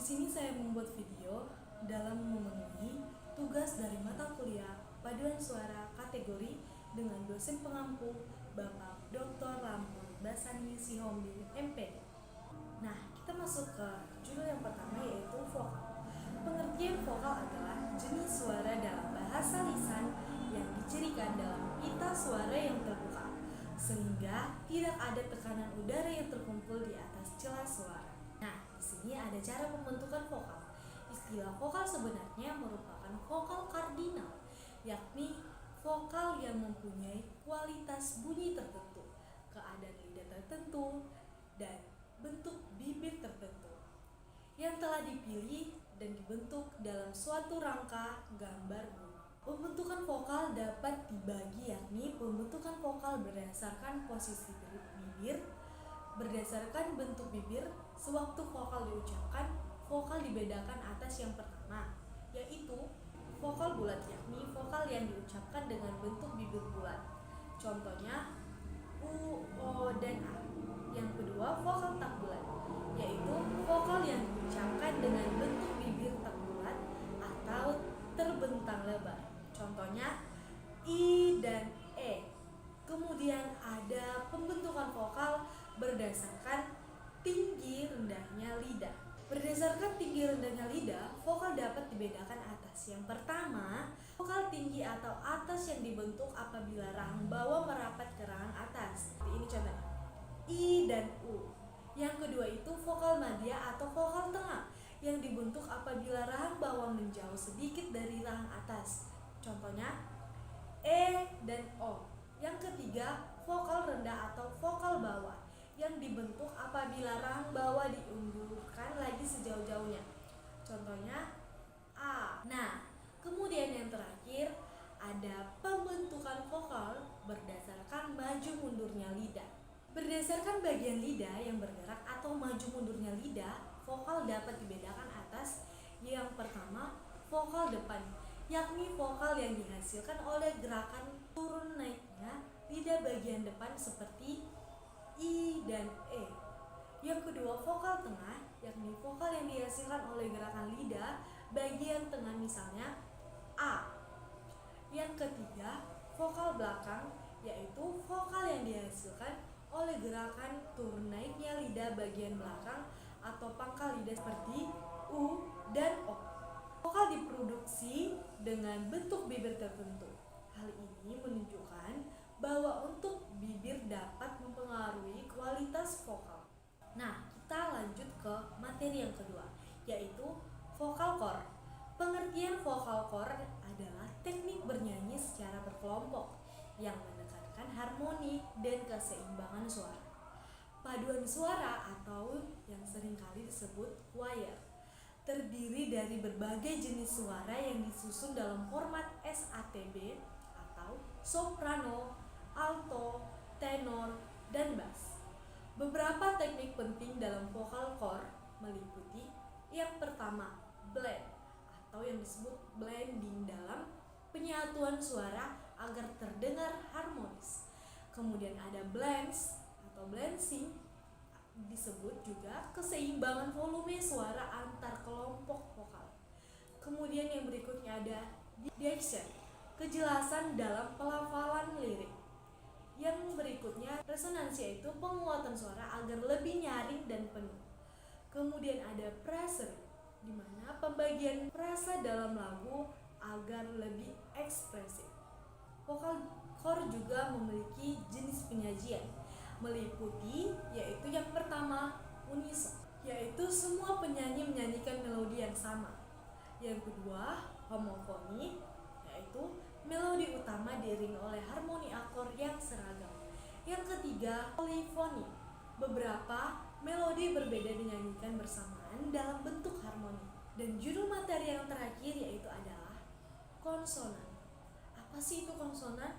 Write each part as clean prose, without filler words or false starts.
sini saya membuat video dalam memenuhi tugas dari mata kuliah paduan suara kategori dengan dosen pengampu Bapak Dr. Lampun Basani Sihombing MPD. Nah, kita masuk ke judul yang pertama, yaitu vokal. Pengertian vokal adalah jenis suara dalam bahasa lisan yang dicirikan dalam pita suara yang terbuka, sehingga tidak ada tekanan udara yang terkumpul di atas celah suara. Nah, di sini ada cara pembentukan vokal. Istilah vokal sebenarnya merupakan vokal kardinal, yakni vokal yang mempunyai kualitas bunyi tertentu, keadaan lidah tertentu, dan bentuk bibir tertentu yang telah dipilih dan dibentuk dalam suatu rangka gambar bunyi. Pembentukan vokal dapat dibagi, yakni pembentukan vokal berdasarkan posisi bibir, berdasarkan bentuk bibir sewaktu vokal diucapkan. Vokal dibedakan atas yang pertama, yaitu vokal bulat, yakni vokal yang diucapkan dengan bentuk bibir bulat. Contohnya U, O, dan A. Yang kedua, vokal tak bulat, yaitu vokal yang diucapkan dengan bentuk bibir tak bulat atau terbentang lebar. Contohnya I dan E. Kemudian ada pembentukan vokal berdasarkan tinggi rendahnya lidah. Berdasarkan tinggi rendahnya lidah, vokal dapat dibedakan atas. Yang pertama, vokal tinggi atau atas yang dibentuk apabila rahang bawah merapat ke rahang atas. Ini contohnya I dan U. Yang kedua itu vokal madya atau vokal tengah yang dibentuk apabila rahang bawah menjauh sedikit dari rahang atas. Contohnya E dan O. Yang ketiga, vokal rendah atau vokal bawah yang dibentuk apabila rahang bawah diundurkan lagi sejauh-jauhnya. Contohnya A. Nah, kemudian yang terakhir ada pembentukan vokal berdasarkan maju mundurnya lidah. Berdasarkan bagian lidah yang bergerak atau maju mundurnya lidah, vokal dapat dibedakan atas. Yang pertama, vokal depan, yakni vokal yang dihasilkan oleh gerakan turun naiknya lidah bagian depan seperti I dan E. Yang kedua, vokal tengah, yakni vokal yang dihasilkan oleh gerakan lidah bagian tengah, misalnya A. Yang ketiga, vokal belakang, yaitu vokal yang dihasilkan oleh gerakan turun naiknya lidah bagian belakang atau pangkal lidah seperti U dan O. Vokal diproduksi dengan bentuk bibir tertentu. Hal ini menunjukkan bahwa untuk bibir dapat mempengaruhi kualitas vokal. Nah, kita lanjut ke materi yang kedua, yaitu vokal core. Pengertian vokal core adalah teknik bernyanyi secara berkelompok yang menekankan harmoni dan keseimbangan suara. Paduan suara atau yang seringkali disebut choir terdiri dari berbagai jenis suara yang disusun dalam format SATB atau soprano, alto, tenor, dan bass. Beberapa teknik penting dalam vokal core meliputi yang pertama, blend atau yang disebut blending dalam penyatuan suara agar terdengar harmonis. Kemudian ada blends atau blending, disebut juga keseimbangan volume suara antar kelompok vokal. Kemudian yang berikutnya ada diction, kejelasan dalam pelafalan lirik. Yang berikutnya resonansi, yaitu penguatan suara agar lebih nyaring dan penuh. Kemudian ada pressure, di mana pembagian frasa dalam lagu agar lebih ekspresif. Vokal core juga memiliki jenis penyajian, meliputi yaitu yang pertama unison, yaitu semua penyanyi menyanyikan melodi yang sama. Yang kedua homofoni, yaitu melodi utama diiringi oleh harmoni akor yang seragam. Yang ketiga polifoni, beberapa melodi berbeda dinyanyikan bersamaan dalam bentuk harmoni. Dan judul materi yang terakhir yaitu adalah konsonan. Apa sih itu konsonan?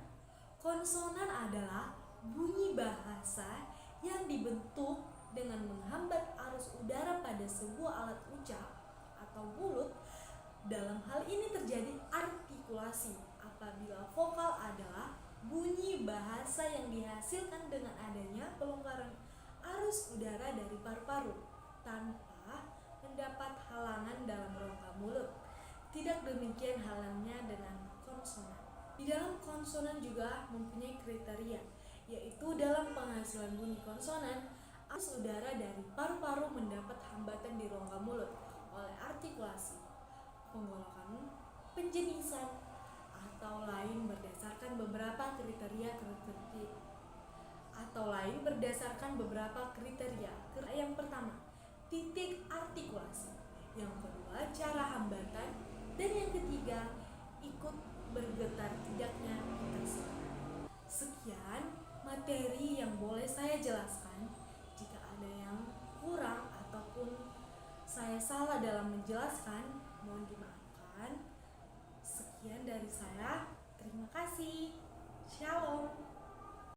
Konsonan adalah bunyi bahasa yang dibentuk dengan menghambat arus udara pada sebuah alat ucap atau mulut. Dalam hal ini terjadi artikulasi apabila vokal adalah bunyi bahasa yang dihasilkan dengan adanya pelonggaran arus udara dari paru-paru tanpa mendapat halangan Tidak demikian halnya dengan konsonan. Di dalam konsonan juga mempunyai kriteria, yaitu dalam penghasilan bunyi konsonan, arus udara dari paru-paru mendapat hambatan di rongga mulut oleh artikulasi, penggolakan, penjenisan, atau lain berdasarkan beberapa kriteria. Yang pertama, titik artikulasi. Yang kedua, cara hambatan. Dan yang ketiga, ikut bergetar tidaknya interaksi. Sekian materi yang boleh saya jelaskan. Jika ada yang kurang ataupun saya salah dalam menjelaskan, mohon dimaafkan. Sekian dari saya. Terima kasih. Shalom.